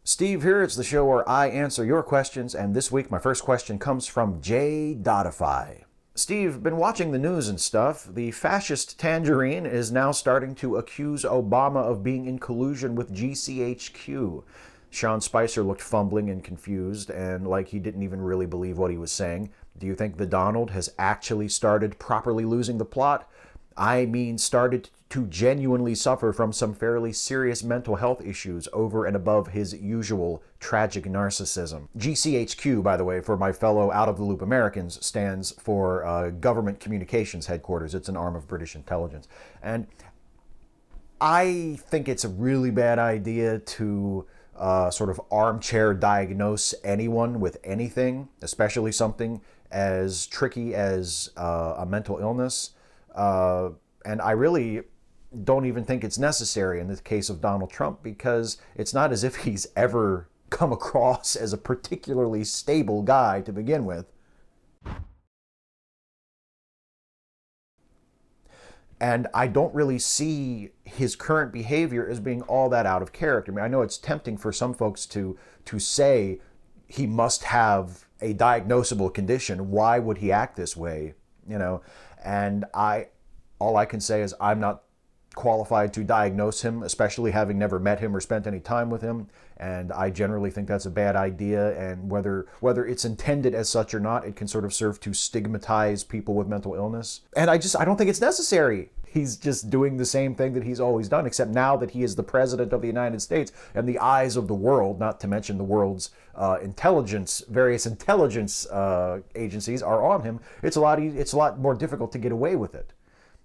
Steve here. It's the show where I answer your questions, and this week my first question comes from J. Dodify. Steve, been watching the news and stuff. The fascist Tangerine is now starting to accuse Obama of being in collusion with GCHQ. Sean Spicer looked fumbling and confused and like he didn't even really believe what he was saying. Do you think the Donald has actually started properly losing the plot? I mean, started to genuinely suffer from some fairly serious mental health issues over and above his usual tragic narcissism. GCHQ, by the way, for my fellow out-of-the-loop Americans, stands for Government Communications Headquarters. It's an arm of British intelligence. And I think it's a really bad idea to sort of armchair diagnose anyone with anything, especially something as tricky as a mental illness. And I really don't even think it's necessary in the case of Donald Trump, because it's not as if he's ever come across as a particularly stable guy to begin with. And I don't really see his current behavior as being all that out of character. I mean, I know it's tempting for some folks to say he must have a diagnosable condition. Why would he act this way? And all I can say is I'm not qualified to diagnose him, especially having never met him or spent any time with him. And I generally think that's a bad idea. And whether it's intended as such or not, it can sort of serve to stigmatize people with mental illness. And I don't think it's necessary. He's just doing the same thing that he's always done, except now that he is the president of the United States and the eyes of the world, not to mention the world's various intelligence agencies are on him. It's a lot more difficult to get away with it.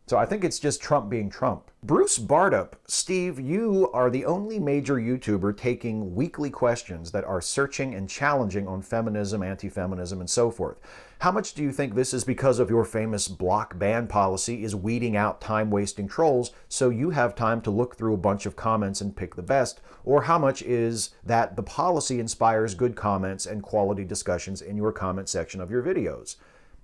So I think it's just Trump being Trump. Bruce Bardup, Steve, you are the only major YouTuber taking weekly questions that are searching and challenging on feminism, anti-feminism, and so forth. How much do you think this is because of your famous blockband policy is weeding out time-wasting trolls so you have time to look through a bunch of comments and pick the best? Or how much is that the policy inspires good comments and quality discussions in your comment section of your videos?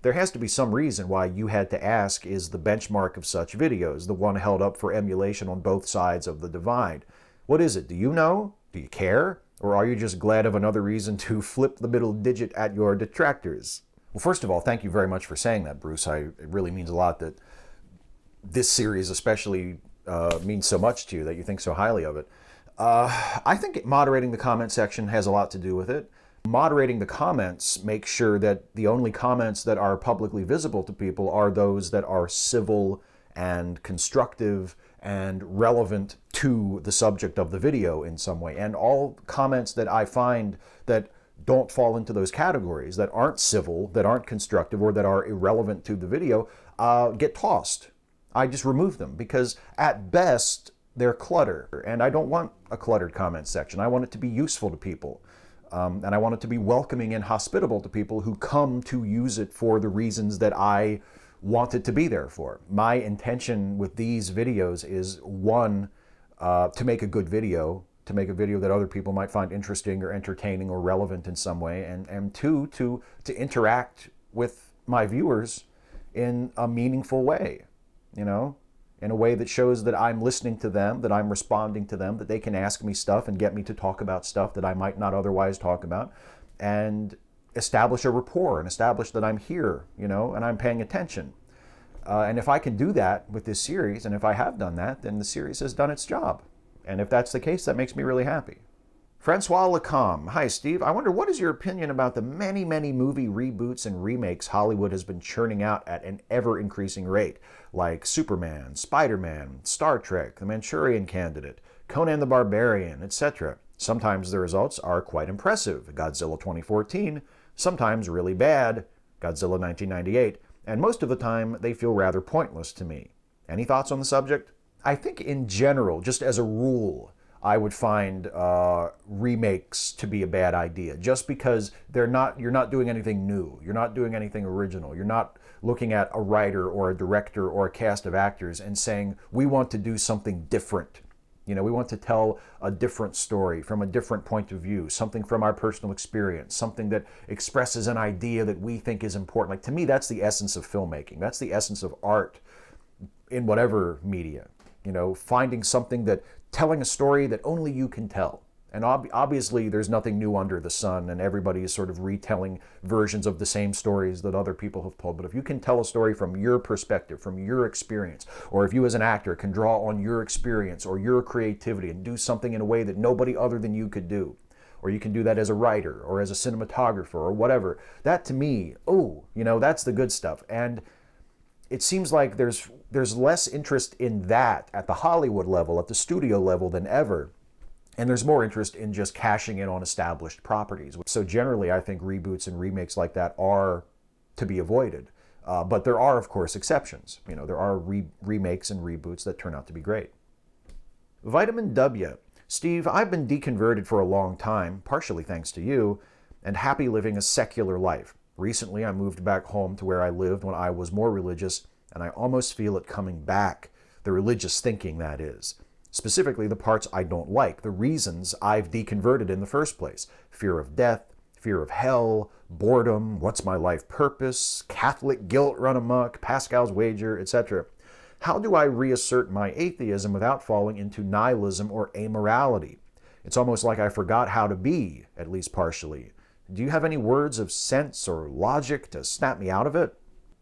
There has to be some reason why you had to ask is the benchmark of such videos, the one held up for emulation on both sides of the divide. What is it? Do you know? Do you care? Or are you just glad of another reason to flip the middle digit at your detractors? Well, first of all, thank you very much for saying that, Bruce. It really means a lot that this series especially means so much to you, that you think so highly of it. I think moderating the comment section has a lot to do with it. Moderating the comments makes sure that the only comments that are publicly visible to people are those that are civil and constructive and relevant to the subject of the video in some way. And all comments that I find that don't fall into those categories, that aren't civil, that aren't constructive, or that are irrelevant to the video, get tossed. I just remove them because at best they're clutter. And I don't want a cluttered comment section. I want it to be useful to people. And I want it to be welcoming and hospitable to people who come to use it for the reasons that I want it to be there for. My intention with these videos is, one, to make a good video, to make a video that other people might find interesting or entertaining or relevant in some way, and two, to interact with my viewers in a meaningful way, in a way that shows that I'm listening to them, that I'm responding to them, that they can ask me stuff and get me to talk about stuff that I might not otherwise talk about, and establish a rapport and establish that I'm here, and I'm paying attention. And if I can do that with this series, and if I have done that, then the series has done its job. And if that's the case, that makes me really happy. Francois Lacombe. Hi, Steve. I wonder, what is your opinion about the many, many movie reboots and remakes Hollywood has been churning out at an ever-increasing rate, like Superman, Spider-Man, Star Trek, The Manchurian Candidate, Conan the Barbarian, etc. Sometimes the results are quite impressive, Godzilla 2014, sometimes really bad, Godzilla 1998, and most of the time they feel rather pointless to me. Any thoughts on the subject? I think in general, just as a rule, I would find remakes to be a bad idea, just because you're not doing anything new. You're not doing anything original. You're not looking at a writer or a director or a cast of actors and saying, we want to do something different. We want to tell a different story from a different point of view, something from our personal experience, something that expresses an idea that we think is important. Like, to me, that's the essence of filmmaking. That's the essence of art in whatever media. Finding something telling a story that only you can tell, And obviously there's nothing new under the sun, and everybody is sort of retelling versions of the same stories that other people have told. But if you can tell a story from your perspective, from your experience, or if you as an actor can draw on your experience or your creativity and do something in a way that nobody other than you could do, or you can do that as a writer or as a cinematographer or whatever, that to me, that's the good stuff. And it seems like there's less interest in that at the Hollywood level, at the studio level than ever. And there's more interest in just cashing in on established properties. So generally, I think reboots and remakes like that are to be avoided. But there are, of course, exceptions. There are remakes and reboots that turn out to be great. Vitamin W. Steve, I've been deconverted for a long time, partially thanks to you, and happy living a secular life. Recently, I moved back home to where I lived when I was more religious, and I almost feel it coming back. The religious thinking, that is. Specifically, the parts I don't like, the reasons I've deconverted in the first place. Fear of death, fear of hell, boredom, what's my life purpose, Catholic guilt run amok, Pascal's wager, etc. How do I reassert my atheism without falling into nihilism or amorality? It's almost like I forgot how to be, at least partially. Do you have any words of sense or logic to snap me out of it?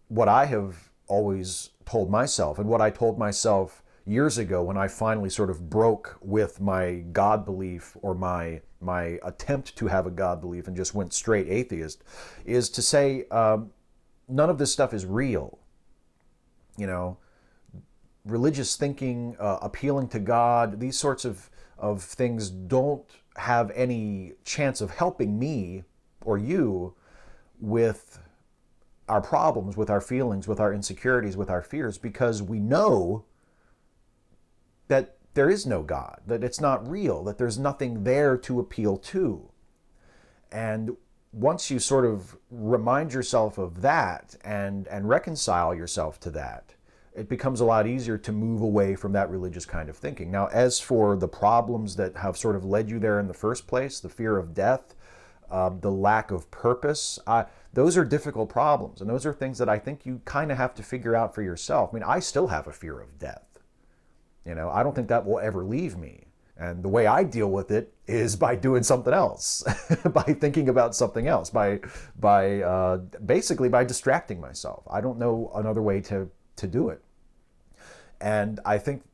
What I have always told myself, and what I told myself years ago when I finally sort of broke with my God belief or my attempt to have a God belief and just went straight atheist, is to say none of this stuff is real. Religious thinking, appealing to God, these sorts of things don't have any chance of helping me or you with our problems, with our feelings, with our insecurities, with our fears, because we know that there is no God, that it's not real, that there's nothing there to appeal to. And once you sort of remind yourself of that and reconcile yourself to that, it becomes a lot easier to move away from that religious kind of thinking. Now, as for the problems that have sort of led you there in the first place, the fear of death, the lack of purpose, those are difficult problems. And those are things that I think you kind of have to figure out for yourself. I mean, I still have a fear of death. I don't think that will ever leave me. And the way I deal with it is by doing something else, by thinking about something else, basically by distracting myself. I don't know another way to do it. And I think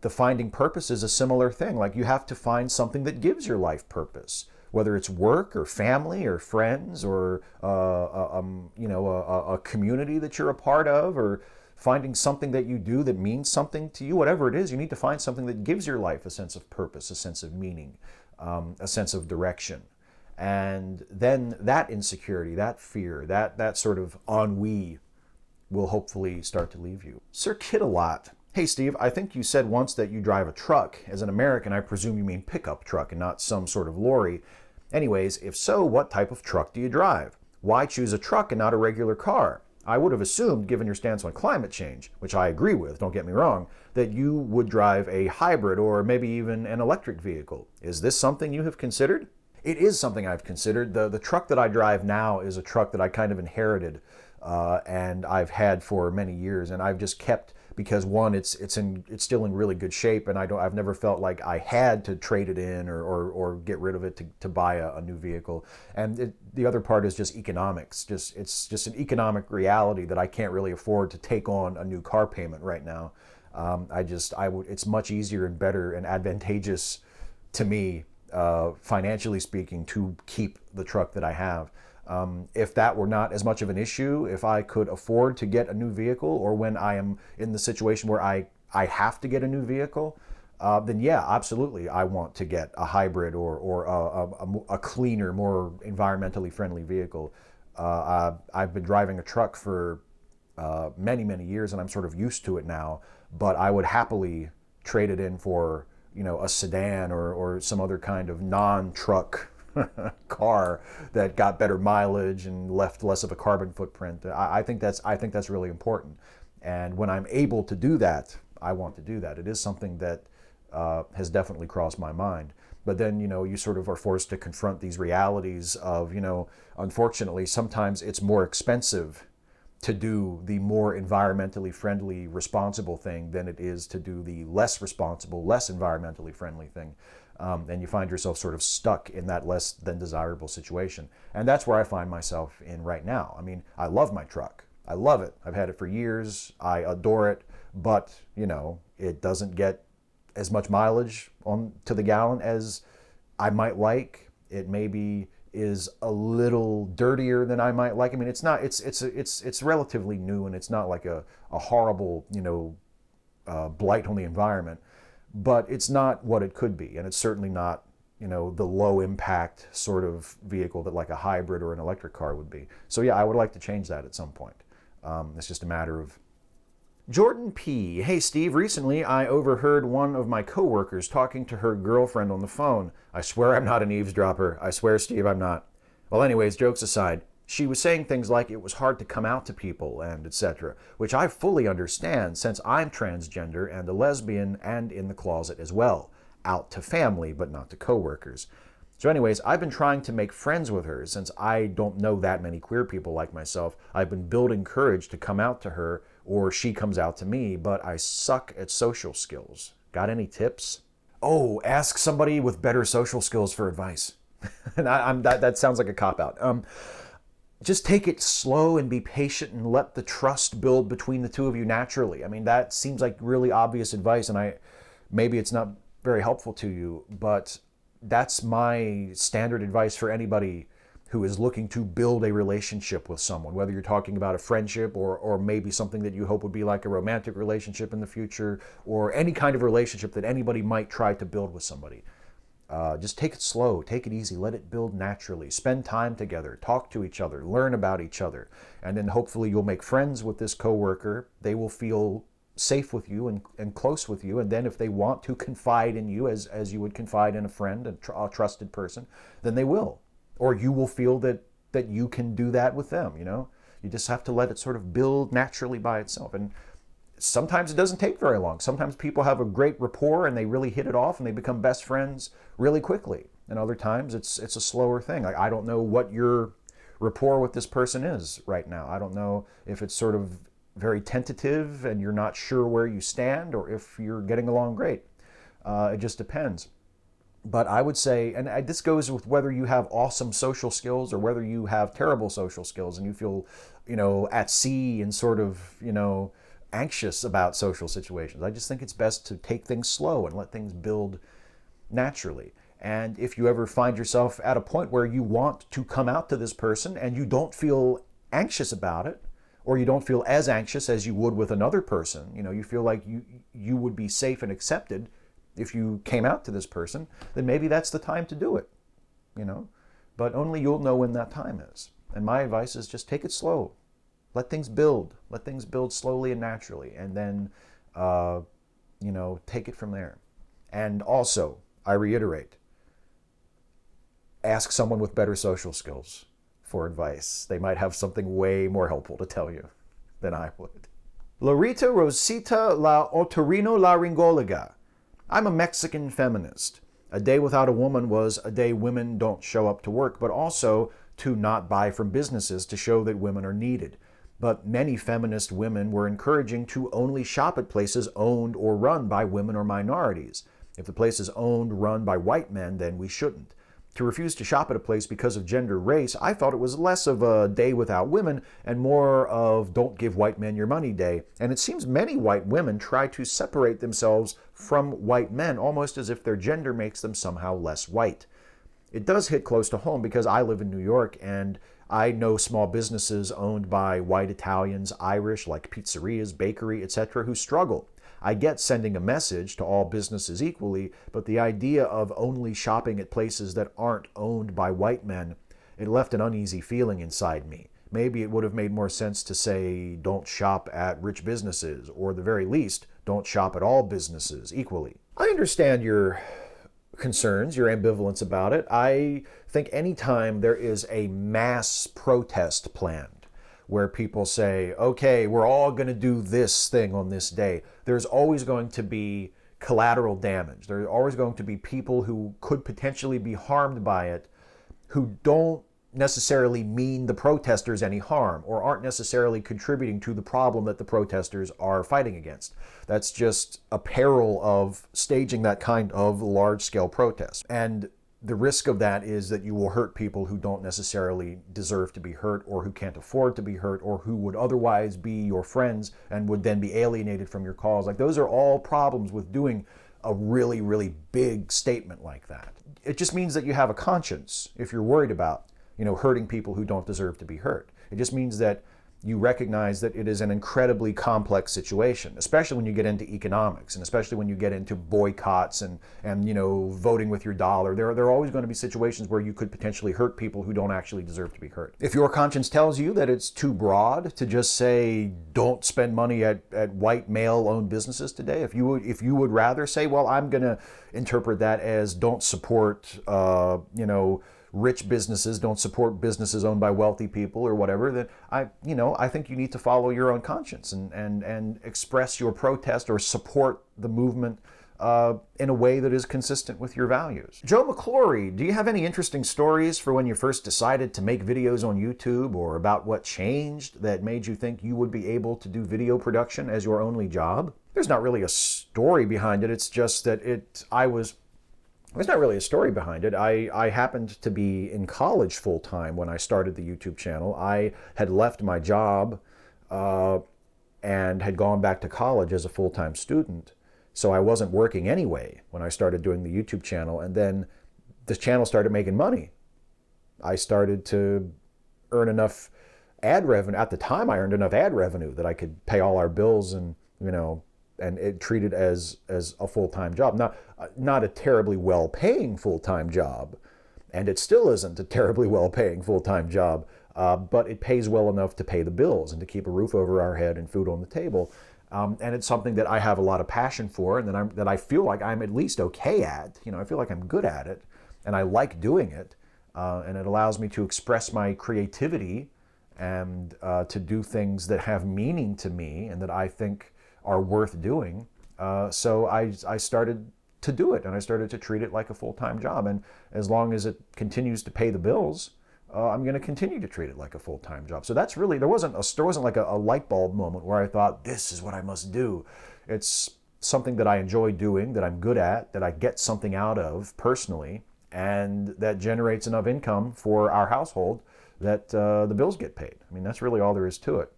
the finding purpose is a similar thing. Like, you have to find something that gives your life purpose, whether it's work or family or friends or a community that you're a part of, or finding something that you do that means something to you. Whatever it is, you need to find something that gives your life a sense of purpose, a sense of meaning, a sense of direction. And then that insecurity, that fear, that sort of ennui will hopefully start to leave you. Sir Kid-a-Lot. Hey Steve, I think you said once that you drive a truck. As an American, I presume you mean pickup truck and not some sort of lorry. Anyways, if so, what type of truck do you drive? Why choose a truck and not a regular car? I would have assumed, given your stance on climate change, which I agree with, don't get me wrong, that you would drive a hybrid or maybe even an electric vehicle. Is this something you have considered? It is something I've considered. The truck that I drive now is a truck that I kind of inherited and I've had for many years, and I've just kept, because one, it's still in really good shape, and I've never felt like I had to trade it in or get rid of it to buy a new vehicle. And the other part is just economics. It's just an economic reality that I can't really afford to take on a new car payment right now. It's much easier and better and advantageous to me, financially speaking, to keep the truck that I have. If that were not as much of an issue, if I could afford to get a new vehicle, or when I am in the situation where I have to get a new vehicle, then yeah, absolutely, I want to get a hybrid or a cleaner, more environmentally friendly vehicle. I've been driving a truck for many, many years, and I'm sort of used to it now, but I would happily trade it in for, a sedan or some other kind of non-truck car that got better mileage and left less of a carbon footprint. I think that's really important. And when I'm able to do that, I want to do that. It is something that has definitely crossed my mind. But then, you sort of are forced to confront these realities of, unfortunately, sometimes it's more expensive to do the more environmentally friendly, responsible thing than it is to do the less responsible, less environmentally friendly thing. and you find yourself sort of stuck in that less than desirable situation. And that's where I find myself in right now. I mean, I love my truck. I love it. I've had it for years. I adore it. But, you know, it doesn't get as much mileage on to the gallon as I might like. It maybe is a little dirtier than I might like. I mean, it's not. It's relatively new, and it's not like a horrible, you know, blight on the environment. But it's not what it could be, and it's certainly not, you know, the low impact sort of vehicle that like a hybrid or an electric car would be. So yeah, I would like to change that at some point. It's just a matter of. Jordan P. Hey Steve, recently I overheard one of my coworkers talking to her girlfriend on the phone. I swear I'm not an eavesdropper. I swear, Steve, I'm not. Well, anyways, jokes aside, she was saying things like it was hard to come out to people and etc., which I fully understand since I'm transgender and a lesbian and in the closet as well. Out to family, but not to coworkers. So anyways, I've been trying to make friends with her since I don't know that many queer people like myself. I've been building courage to come out to her, or she comes out to me, but I suck at social skills. Got any tips? Oh, ask somebody with better social skills for advice. And that sounds like a cop-out. Just take it slow and be patient and let the trust build between the two of you naturally. I mean, that seems like really obvious advice, and maybe it's not very helpful to you, but that's my standard advice for anybody who is looking to build a relationship with someone, whether you're talking about a friendship or maybe something that you hope would be like a romantic relationship in the future, or any kind of relationship that anybody might try to build with somebody. Just take it slow, take it easy, let it build naturally. Spend time together, talk to each other, learn about each other, and then hopefully you'll make friends with this coworker. They will feel safe with you and close with you, and then if they want to confide in you as you would confide in a friend, a trusted person, then they will. Or you will feel that you can do that with them, you know? You just have to let it sort of build naturally by itself. And sometimes it doesn't take very long. Sometimes people have a great rapport and they really hit it off and they become best friends really quickly. And other times it's a slower thing. Like, I don't know what your rapport with this person is right now. I don't know if it's sort of very tentative and you're not sure where you stand, or if you're getting along great. It just depends. But I would say, and this goes with whether you have awesome social skills or whether you have terrible social skills and you feel, you know, at sea and sort of, you know, anxious about social situations. I just think it's best to take things slow and let things build naturally. And if you ever find yourself at a point where you want to come out to this person and you don't feel anxious about it, or you don't feel as anxious as you would with another person, you know, you feel like you would be safe and accepted if you came out to this person, then maybe that's the time to do it, you know. But only you'll know when that time is. And my advice is just take it slow. Let things build. Let things build slowly and naturally. And then, you know, take it from there. And also, I reiterate, ask someone with better social skills for advice. They might have something way more helpful to tell you than I would. Lorita Rosita La Otorino La Ringoliga. I'm a Mexican feminist. A day without a woman was a day women don't show up to work, but also to not buy from businesses to show that women are needed. But many feminist women were encouraging to only shop at places owned or run by women or minorities. If the place is owned, run by white men, then we shouldn't. To refuse to shop at a place because of gender race, I thought it was less of a day without women and more of don't give white men your money day. And it seems many white women try to separate themselves from white men, almost as if their gender makes them somehow less white. It does hit close to home because I live in New York and I know small businesses owned by white Italians, Irish, like pizzerias, bakery, etc., who struggle. I get sending a message to all businesses equally, but the idea of only shopping at places that aren't owned by white men, it left an uneasy feeling inside me. Maybe it would have made more sense to say, don't shop at rich businesses, or at the very least, don't shop at all businesses equally. I understand your concerns, your ambivalence about it. I think anytime there is a mass protest planned, where people say, okay, we're all going to do this thing on this day, there's always going to be collateral damage. There's always going to be people who could potentially be harmed by it, who don't necessarily mean the protesters any harm or aren't necessarily contributing to the problem that the protesters are fighting against. That's just a peril of staging that kind of large-scale protest. And the risk of that is that you will hurt people who don't necessarily deserve to be hurt or who can't afford to be hurt or who would otherwise be your friends and would then be alienated from your cause. Like, those are all problems with doing a really, really big statement like that. It just means that you have a conscience if you're worried about, hurting people who don't deserve to be hurt. It just means that you recognize that it is an incredibly complex situation, especially when you get into economics and especially when you get into boycotts and voting with your dollar. There are always going to be situations where you could potentially hurt people who don't actually deserve to be hurt. If your conscience tells you that it's too broad to just say don't spend money at white male-owned businesses today, if you would rather say, well, I'm going to interpret that as don't support rich businesses, don't support businesses owned by wealthy people or whatever, then I think you need to follow your own conscience and express your protest or support the movement in a way that is consistent with your values. Joe McClory, do you have any interesting stories for when you first decided to make videos on YouTube, or about what changed that made you think you would be able to do video production as your only job? There's not really a story behind it. It's just that there's not really a story behind it. I happened to be in college full-time when I started the YouTube channel. I had left my job and had gone back to college as a full-time student. So I wasn't working anyway when I started doing the YouTube channel. And then the channel started making money. I started to earn enough ad revenue. At the time, I earned enough ad revenue that I could pay all our bills and it treated as a full-time job. Not a terribly well-paying full-time job, and it still isn't a terribly well-paying full-time job, but it pays well enough to pay the bills and to keep a roof over our head and food on the table. And it's something that I have a lot of passion for, and that I feel like I'm at least okay at. I feel like I'm good at it, and I like doing it, and it allows me to express my creativity and to do things that have meaning to me and that I think are worth doing. So I started to do it, and I started to treat it like a full-time job. And as long as it continues to pay the bills, I'm going to continue to treat it like a full-time job. So that's really, there wasn't like a light bulb moment where I thought, this is what I must do. It's something that I enjoy doing, that I'm good at, that I get something out of personally, and that generates enough income for our household that the bills get paid. I mean, that's really all there is to it.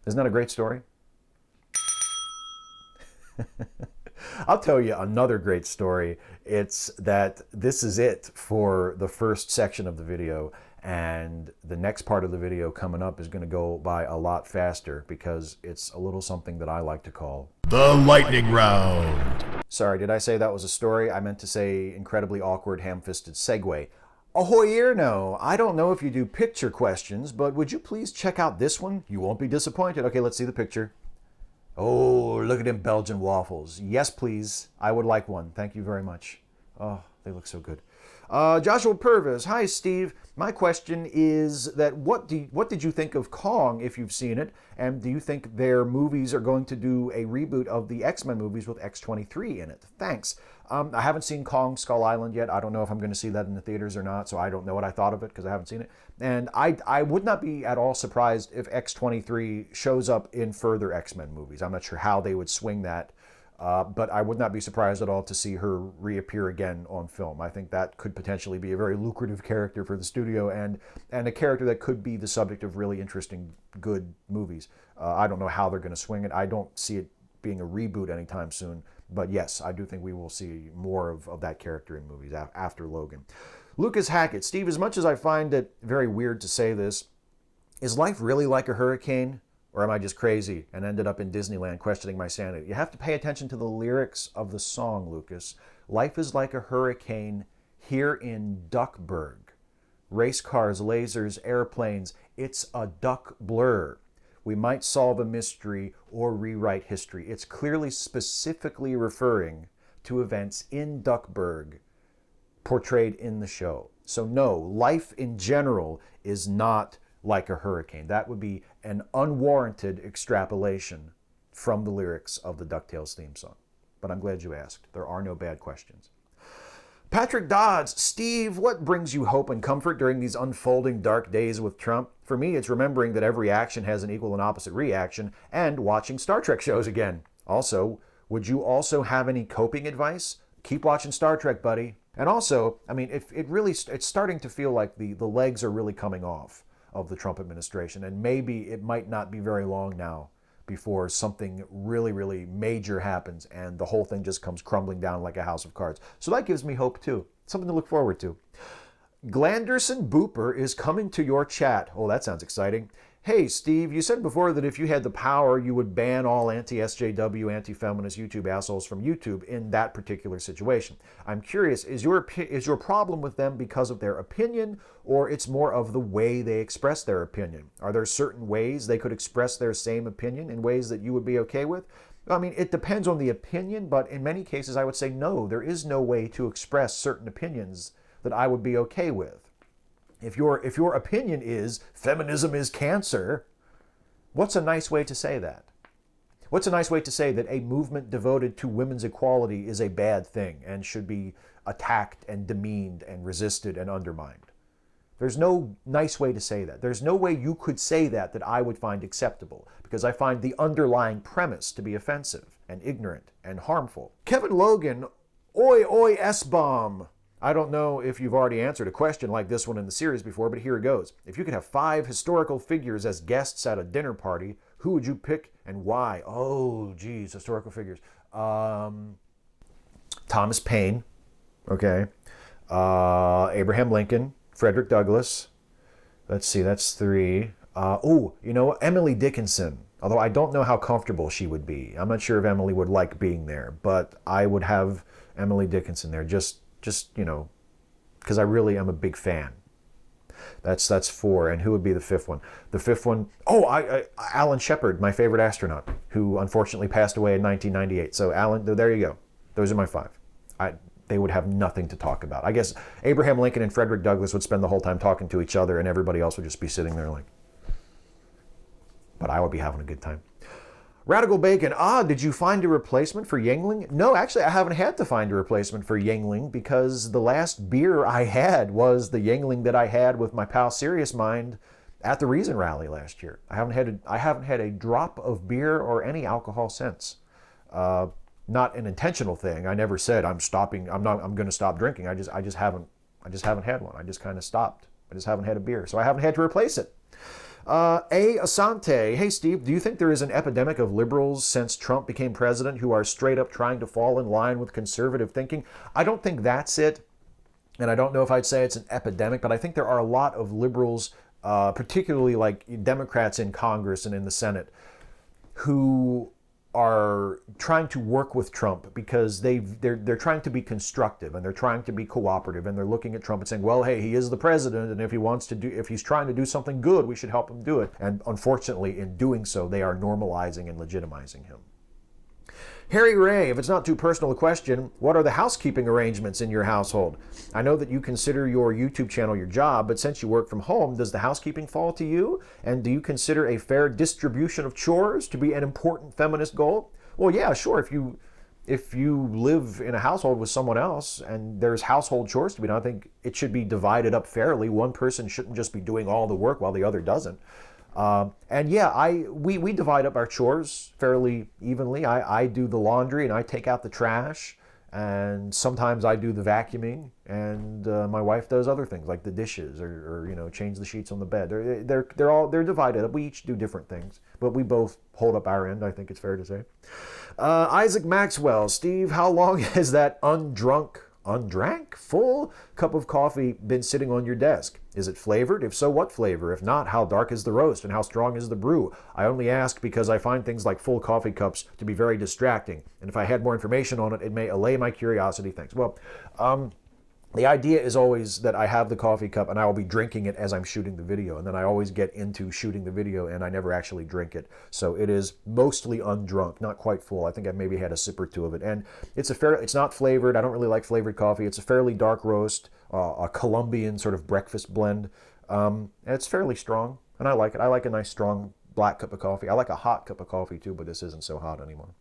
Isn't that a great story? I'll tell you another great story. It's that this is it for the first section of the video, and the next part of the video coming up is going to go by a lot faster because it's a little something that I like to call the lightning round. Sorry, did I say that was a story? I meant to say incredibly awkward ham-fisted segue. Ahoy, no. I don't know if you do picture questions, but would you please check out this one? You won't be disappointed. Okay, let's see the picture. Oh, look at them Belgian waffles. Yes, please. I would like one. Thank you very much. Oh, they look so good. Joshua Purvis. Hi, Steve. My question is that what did you think of Kong, if you've seen it? And do you think their movies are going to do a reboot of the X-Men movies with X-23 in it? Thanks. I haven't seen Kong Skull Island yet. I don't know if I'm going to see that in the theaters or not, so I don't know what I thought of it because I haven't seen it. And I would not be at all surprised if X-23 shows up in further X-Men movies. I'm not sure how they would swing that, but I would not be surprised at all to see her reappear again on film. I think that could potentially be a very lucrative character for the studio and a character that could be the subject of really interesting, good movies. I don't know how they're going to swing it. I don't see it being a reboot anytime soon. But yes, I do think we will see more of that character in movies after Logan. Lucas Hackett. Steve, as much as I find it very weird to say this, is life really like a hurricane? Or am I just crazy and ended up in Disneyland questioning my sanity? You have to pay attention to the lyrics of the song, Lucas. Life is like a hurricane here in Duckburg. Race cars, lasers, airplanes. It's a duck blur. We might solve a mystery or rewrite history. It's clearly specifically referring to events in Duckburg portrayed in the show. So no, life in general is not like a hurricane. That would be an unwarranted extrapolation from the lyrics of the DuckTales theme song. But I'm glad you asked. There are no bad questions. Patrick Dodds, Steve, what brings you hope and comfort during these unfolding dark days with Trump? For me, it's remembering that every action has an equal and opposite reaction and watching Star Trek shows again. Also, would you also have any coping advice? Keep watching Star Trek, buddy. And also, I mean, it's starting to feel like the legs are really coming off of the Trump administration, and maybe it might not be very long now before something really, really major happens and the whole thing just comes crumbling down like a house of cards. So that gives me hope too. Something to look forward to. Glanderson Booper is coming to your chat. Oh, that sounds exciting. Hey, Steve, you said before that if you had the power, you would ban all anti-SJW, anti-feminist YouTube assholes from YouTube in that particular situation. I'm curious, is your problem with them because of their opinion, or it's more of the way they express their opinion? Are there certain ways they could express their same opinion in ways that you would be okay with? I mean, it depends on the opinion, but in many cases I would say no, there is no way to express certain opinions that I would be okay with. If your opinion is feminism is cancer, what's a nice way to say that? What's a nice way to say that a movement devoted to women's equality is a bad thing and should be attacked and demeaned and resisted and undermined? There's no nice way to say that. There's no way you could say that I would find acceptable, because I find the underlying premise to be offensive and ignorant and harmful. Kevin Logan, oi oi S-bomb. I don't know if you've already answered a question like this one in the series before, but here it goes. If you could have 5 historical figures as guests at a dinner party, who would you pick and why? Oh, geez, historical figures. Thomas Paine, okay. Abraham Lincoln, Frederick Douglass. Let's see, that's 3. Emily Dickinson. Although I don't know how comfortable she would be. I'm not sure if Emily would like being there, but I would have Emily Dickinson there just because I really am a big fan. That's 4. And who would be the 5th one? The 5th one, Alan Shepard, my favorite astronaut, who unfortunately passed away in 1998. So Alan, there you go. Those are my 5. They would have nothing to talk about. I guess Abraham Lincoln and Frederick Douglass would spend the whole time talking to each other, and everybody else would just be sitting there like, but I would be having a good time. Radical Bacon, did you find a replacement for Yingling? No, actually, I haven't had to find a replacement for Yingling because the last beer I had was the Yingling that I had with my pal Serious Mind at the Reason Rally last year. I haven't had a drop of beer or any alcohol since. Not an intentional thing. I never said I'm going to stop drinking. I just haven't had one. I just kind of stopped. I just haven't had a beer, so I haven't had to replace it. Asante, hey Steve, do you think there is an epidemic of liberals since Trump became president who are straight up trying to fall in line with conservative thinking? I don't think that's it, and I don't know if I'd say it's an epidemic, but I think there are a lot of liberals, particularly like Democrats in Congress and in the Senate, who are trying to work with Trump because they're trying to be constructive and they're trying to be cooperative, and they're looking at Trump and saying, well, hey, he is the president, and if he's trying to do something good, we should help him do it. And unfortunately, in doing so, they are normalizing and legitimizing him. Harry Ray, if it's not too personal a question, what are the housekeeping arrangements in your household? I know that you consider your YouTube channel your job, but since you work from home, does the housekeeping fall to you? And do you consider a fair distribution of chores to be an important feminist goal? Well, yeah, sure. If you live in a household with someone else and there's household chores to be done, I think it should be divided up fairly. One person shouldn't just be doing all the work while the other doesn't. And yeah, we divide up our chores fairly evenly. I do the laundry and I take out the trash, and sometimes I do the vacuuming, and my wife does other things like the dishes or change the sheets on the bed. They're divided up. We each do different things, but we both hold up our end, I think it's fair to say. Isaac Maxwell, Steve, how long has that undrank full cup of coffee been sitting on your desk? Is it flavored? If so, what flavor? If not, how dark is the roast and how strong is the brew? I only ask because I find things like full coffee cups to be very distracting, and if I had more information on it, it may allay my curiosity. Thanks. Well, the idea is always that I have the coffee cup and I will be drinking it as I'm shooting the video, and then I always get into shooting the video and I never actually drink it. So it is mostly undrunk, not quite full. I think I maybe had a sip or two of it, and it's not flavored. I don't really like flavored coffee. It's a fairly dark roast, a Colombian sort of breakfast blend. And it's fairly strong, and I like it. I like a nice strong black cup of coffee. I like a hot cup of coffee too, but this isn't so hot anymore.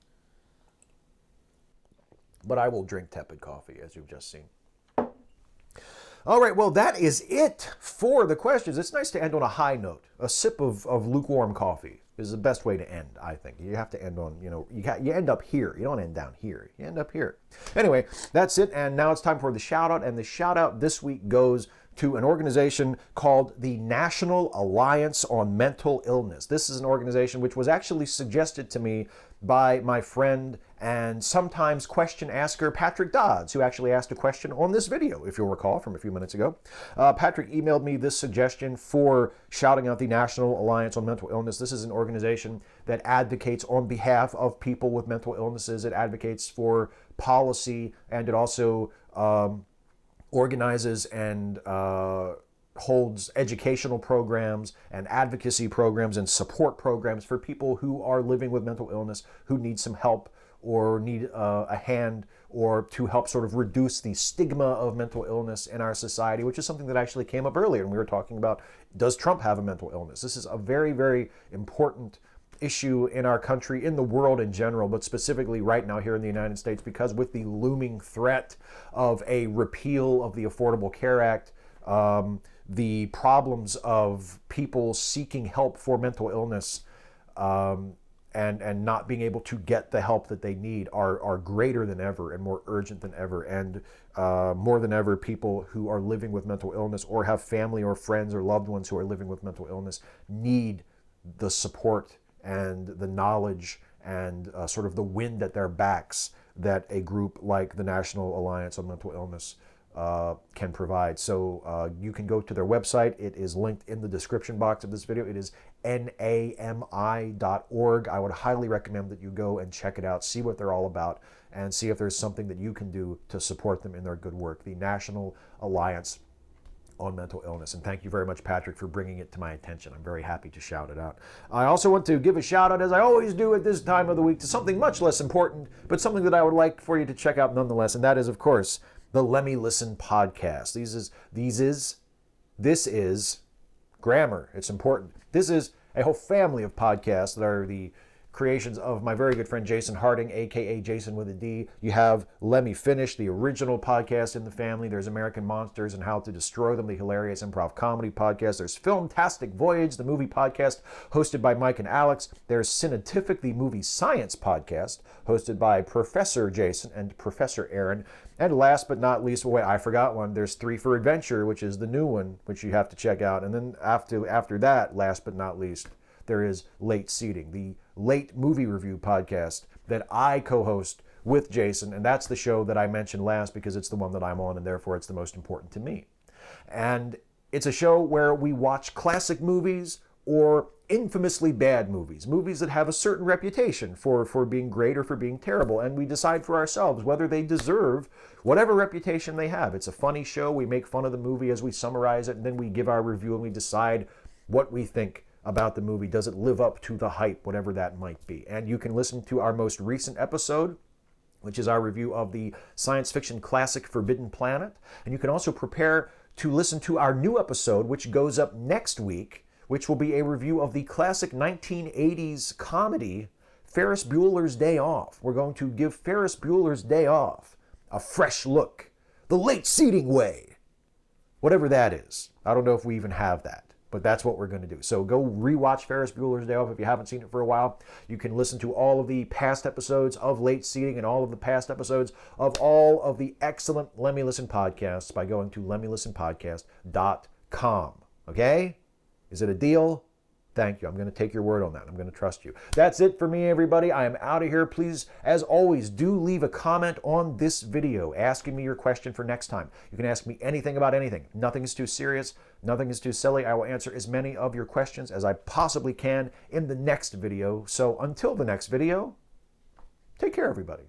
But I will drink tepid coffee, as you've just seen. All right, well, that is it for the questions. It's nice to end on a high note. A sip of lukewarm coffee is the best way to end, I think. You have to end on, you end up here. You don't end down here. You end up here. Anyway, that's it. And now it's time for the shout out. And the shout out this week goes to an organization called the National Alliance on Mental Illness. This is an organization which was actually suggested to me by my friend and sometimes question asker Patrick Dodds, who actually asked a question on this video, if you'll recall, from a few minutes ago. Patrick emailed me this suggestion for shouting out the National Alliance on Mental Illness. This is an organization that advocates on behalf of people with mental illnesses. It advocates for policy, and it also organizes and holds educational programs and advocacy programs and support programs for people who are living with mental illness, who need some help or need a hand, or to help sort of reduce the stigma of mental illness in our society, which is something that actually came up earlier. And we were talking about, does Trump have a mental illness? This is a very, very important issue in our country, in the world in general, but specifically right now here in the United States, because with the looming threat of a repeal of the Affordable Care Act, the problems of people seeking help for mental illness and not being able to get the help that they need are greater than ever and more urgent than ever. And more than ever, people who are living with mental illness or have family or friends or loved ones who are living with mental illness need the support and the knowledge and sort of the wind at their backs that a group like the National Alliance on Mental Illness can provide. So you can go to their website. It is linked in the description box of this video. It is nami.org. I would highly recommend that you go and check it out, see what they're all about, and see if there's something that you can do to support them in their good work. The National Alliance on Mental Illness. And thank you very much, Patrick, for bringing it to my attention. I'm very happy to shout it out. I also want to give a shout out, as I always do at this time of the week, to something much less important, but something that I would like for you to check out nonetheless, and that is, of course, the Lemme Listen podcast. This is grammar. It's important. This is a whole family of podcasts that are the creations of my very good friend Jason Harding, aka Jason with a D. You have Let Me Finish, the original podcast in the family. There's American Monsters and How to Destroy Them, the hilarious improv comedy podcast. There's Filmtastic, Voyage, the movie podcast hosted by Mike and Alex. There's Cinetific, the movie science podcast hosted by Professor Jason and Professor Aaron. And last but not least, wait, I forgot one. There's Three for Adventure, which is the new one, which you have to check out. And then after that, last but not least, there is Late Seating, the late movie review podcast that I co-host with Jason. And that's the show that I mentioned last because it's the one that I'm on, and therefore it's the most important to me. And it's a show where we watch classic movies or infamously bad movies, movies that have a certain reputation for being great or for being terrible, and we decide for ourselves whether they deserve whatever reputation they have. It's a funny show. We make fun of the movie as we summarize it, and then we give our review and we decide what we think about the movie. Does it live up to the hype, whatever that might be? And you can listen to our most recent episode, which is our review of the science fiction classic Forbidden Planet. And you can also prepare to listen to our new episode, which goes up next week, which will be a review of the classic 1980s comedy Ferris Bueller's Day Off. We're going to give Ferris Bueller's Day Off a fresh look, the late seating way, whatever that is. I don't know if we even have that, but that's what we're going to do. So go rewatch Ferris Bueller's Day Off if you haven't seen it for a while. You can listen to all of the past episodes of Late Seating and all of the past episodes of all of the excellent Let Me Listen podcasts by going to lemmelistenpodcast.com. Okay? Is it a deal? Thank you. I'm going to take your word on that. I'm going to trust you. That's it for me, everybody. I am out of here. Please, as always, do leave a comment on this video asking me your question for next time. You can ask me anything about anything. Nothing is too serious. Nothing is too silly. I will answer as many of your questions as I possibly can in the next video. So until the next video, take care, everybody.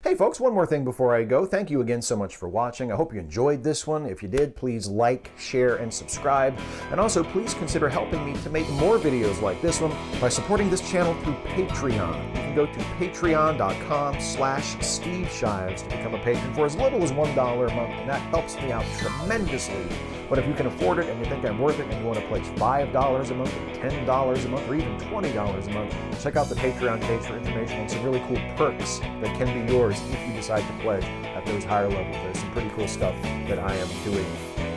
Hey folks, one more thing before I go. Thank you again so much for watching. I hope you enjoyed this one. If you did, please like, share, and subscribe. And also, please consider helping me to make more videos like this one by supporting this channel through Patreon. You can go to patreon.com/Steve Shives to become a patron for as little as $1 a month, and that helps me out tremendously But if you can afford it and you think I'm worth it and you want to pledge $5 a month or $10 a month or even $20 a month, check out the Patreon page for information on some really cool perks that can be yours if you decide to pledge at those higher levels. There's some pretty cool stuff that I am doing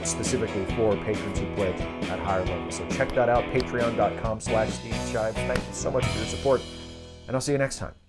specifically for patrons who pledge at higher levels. So check that out, patreon.com/SteveShives. Thank you so much for your support, and I'll see you next time.